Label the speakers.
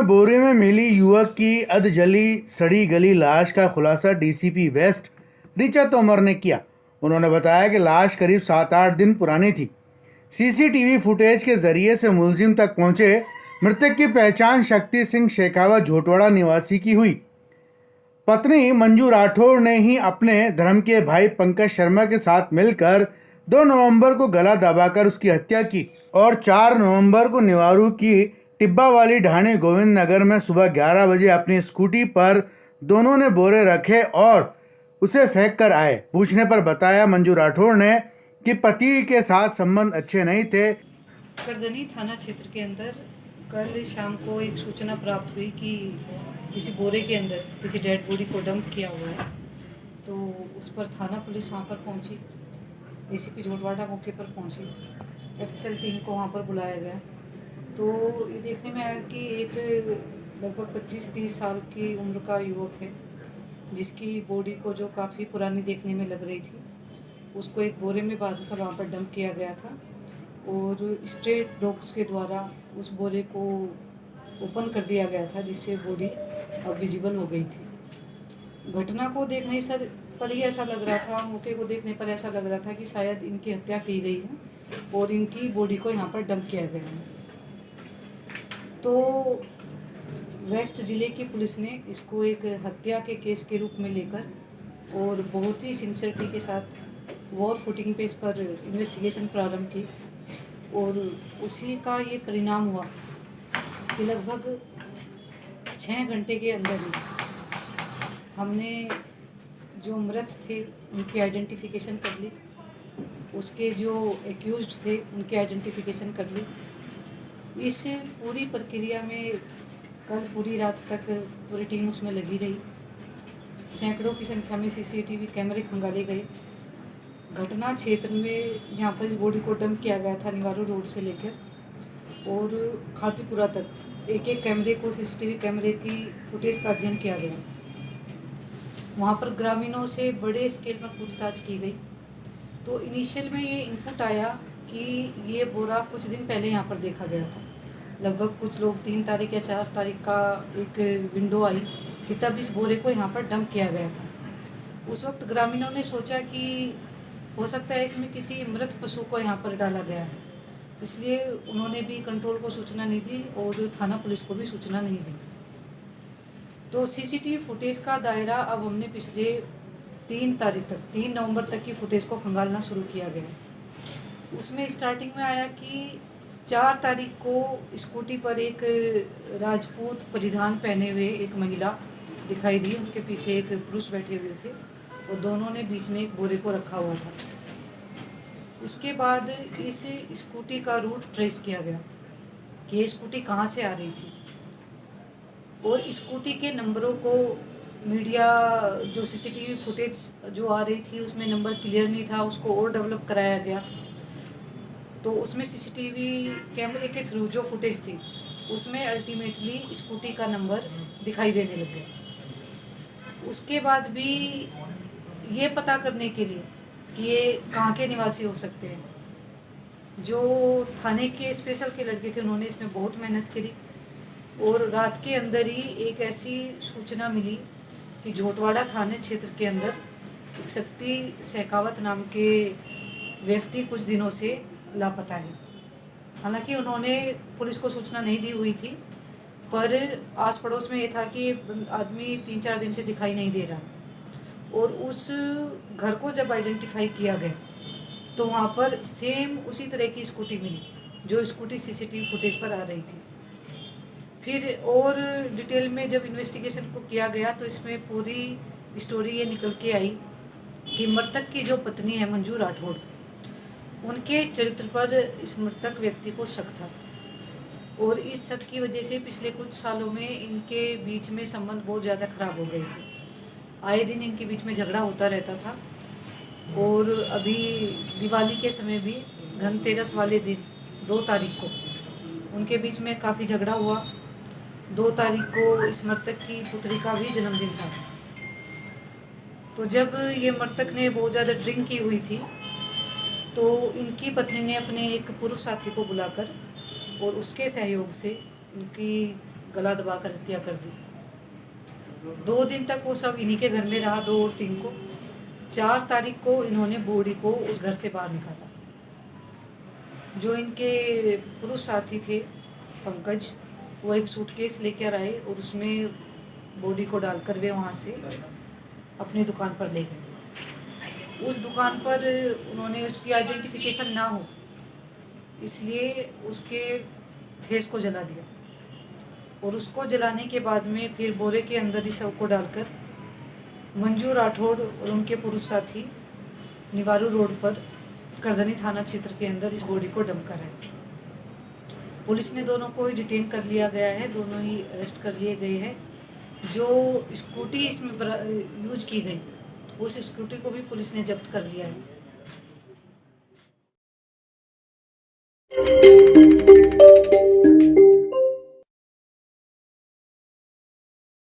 Speaker 1: में बोरे में मिली युवक की अधजली सड़ी गली लाश का खुलासा डीसीपी वेस्ट ऋचा तोमर ने किया। उन्होंने बताया कि लाश करीब 7-8 दिन पुरानी थी। सीसीटीवी फुटेज के जरिए से मुलजिम तक पहुंचे। मृतक की पहचान शक्ति सिंह शेखावत झोटवाड़ा निवासी की हुई। पत्नी मंजू राठौड़ ने ही अपने धर्म के भाई पंकज शर्मा के साथ मिलकर 2 नवंबर को गला दबाकर उसकी हत्या की और 4 नवंबर को निवारू की टिब्बा वाली ढाणी गोविंद नगर में सुबह 11 बजे अपनी स्कूटी पर दोनों ने बोरे रखे और उसे फेंक कर आए। पूछने पर बताया मंजू राठौड़ ने कि पति के साथ संबंध अच्छे नहीं थे।
Speaker 2: करदनी थाना क्षेत्र के अंदर कल शाम को एक सूचना प्राप्त हुई कि किसी बोरे के अंदर किसी डेड बॉडी को डंप किया हुआ है। तो उस पर थाना पुलिस वहाँ पर पहुँची, एसीपी झोटवाड़ा मौके पर पहुँची, एफएसएल टीम को वहाँ पर बुलाया गया। तो ये देखने में आया कि एक लगभग 25-30 साल की उम्र का युवक है, जिसकी बॉडी को जो काफ़ी पुरानी देखने में लग रही थी, उसको एक बोरे में बांध कर वहाँ पर डंप किया गया था और स्ट्रेट डॉग्स के द्वारा उस बोरे को ओपन कर दिया गया था, जिससे बॉडी अब विजिबल हो गई थी। घटना को देखने पर ही ऐसा लग रहा था, मौके को देखने पर ऐसा लग रहा था कि शायद इनकी हत्या की गई है और इनकी बॉडी को यहाँ पर डंप किया गया है। तो वेस्ट ज़िले की पुलिस ने इसको एक हत्या के केस के रूप में लेकर और बहुत ही सिंसियरिटी के साथ वॉर फुटिंग पे इस पर इन्वेस्टिगेशन प्रारंभ की और उसी का ये परिणाम हुआ कि लगभग 6 घंटे के अंदर ही हमने जो मृत थे उनकी आइडेंटिफिकेशन कर ली, उसके जो एक्यूज्ड थे उनकी आइडेंटिफिकेशन कर ली। इस पूरी प्रक्रिया में कल पूरी रात तक पूरी टीम उसमें लगी रही। सैकड़ों की संख्या में सीसीटीवी कैमरे खंगाले गए। घटना क्षेत्र में जहाँ पर इस बॉडी को डंप किया गया था, निवारू रोड से लेकर और खातीपुरा तक एक कैमरे को, सीसीटीवी कैमरे की फुटेज का अध्ययन किया गया। वहाँ पर ग्रामीणों से बड़े स्केल में पूछताछ की गई। तो इनिशियल में ये इनपुट आया कि ये बोरा कुछ दिन पहले यहाँ पर देखा गया था। लगभग कुछ लोग 3 तारीख या 4 तारीख का एक विंडो आई कि तब इस बोरे को यहाँ पर डंप किया गया था। उस वक्त ग्रामीणों ने सोचा कि हो सकता है इसमें किसी मृत पशु को यहाँ पर डाला गया है, इसलिए उन्होंने भी कंट्रोल को सूचना नहीं दी और थाना पुलिस को भी सूचना नहीं दी। तो सीसीटीवी फुटेज का दायरा अब हमने पिछले 3 तारीख तक, 3 नवंबर तक की फुटेज को खंगालना शुरू किया गया। उसमें स्टार्टिंग में आया कि 4 तारीख को स्कूटी पर एक राजपूत परिधान पहने हुए एक महिला दिखाई दी। उनके पीछे एक पुरुष बैठे हुए थे और दोनों ने बीच में एक बोरे को रखा हुआ था। उसके बाद इस स्कूटी का रूट ट्रेस किया गया कि ये स्कूटी कहाँ से आ रही थी और स्कूटी के नंबरों को मीडिया, जो सीसीटीवी फुटेज जो आ रही थी उसमें नंबर क्लियर नहीं था, उसको और डेवलप कराया गया। तो उसमें सीसीटीवी कैमरे के थ्रू जो फुटेज थी उसमें अल्टीमेटली स्कूटी का नंबर दिखाई देने लग गया। उसके बाद भी ये पता करने के लिए कि ये कहाँ के निवासी हो सकते हैं, जो थाने के स्पेशल के लड़के थे उन्होंने इसमें बहुत मेहनत करी और रात के अंदर ही एक ऐसी सूचना मिली कि झोटवाड़ा थाने क्षेत्र के अंदर एक शक्ति शेखावत नाम के व्यक्ति कुछ दिनों से लापता है। हालांकि उन्होंने पुलिस को सूचना नहीं दी हुई थी, पर आस पड़ोस में ये था कि आदमी 3-4 दिन से दिखाई नहीं दे रहा। और उस घर को जब आइडेंटिफाई किया गया तो वहाँ पर सेम उसी तरह की स्कूटी मिली जो स्कूटी सीसीटीवी फुटेज पर आ रही थी। फिर और डिटेल में जब इन्वेस्टिगेशन को किया गया तो इसमें पूरी स्टोरी ये निकल के आई कि मृतक की जो पत्नी है मंजू राठौड़, उनके चरित्र पर इस मृतक व्यक्ति को शक था और इस शक की वजह से पिछले कुछ सालों में इनके बीच में संबंध बहुत ज़्यादा खराब हो गए थे। आए दिन इनके बीच में झगड़ा होता रहता था और अभी दिवाली के समय भी धनतेरस वाले दिन 2 तारीख को उनके बीच में काफ़ी झगड़ा हुआ। 2 तारीख को इस मृतक की पुत्री का भी जन्मदिन था। तो जब ये मृतक ने बहुत ज़्यादा ड्रिंक की हुई थी तो इनकी पत्नी ने अपने एक पुरुष साथी को बुलाकर और उसके सहयोग से इनकी गला दबाकर हत्या कर दी। 2 दिन तक वो सब इन्हीं के घर में रहा, 2 और 3 को। 4 तारीख को इन्होंने बॉडी को उस घर से बाहर निकाला। जो इनके पुरुष साथी थे पंकज, वो एक सूटकेस लेकर आए और उसमें बॉडी को डालकर वे वहाँ से अपनी दुकान पर ले गए। उस दुकान पर उन्होंने उसकी आइडेंटिफिकेशन ना हो इसलिए उसके फेस को जला दिया और उसको जलाने के बाद में फिर बोरे के अंदर ही शव को डालकर मंजू राठौड़ और उनके पुरुष साथी निवारू रोड पर करधनी थाना क्षेत्र के अंदर इस बॉडी को डंप कराया। पुलिस ने दोनों को ही डिटेन कर लिया गया है, दोनों ही अरेस्ट कर लिए गए हैं। जो स्कूटी इसमें यूज की गई उस स्कूटी को भी पुलिस ने जब्त कर लिया है।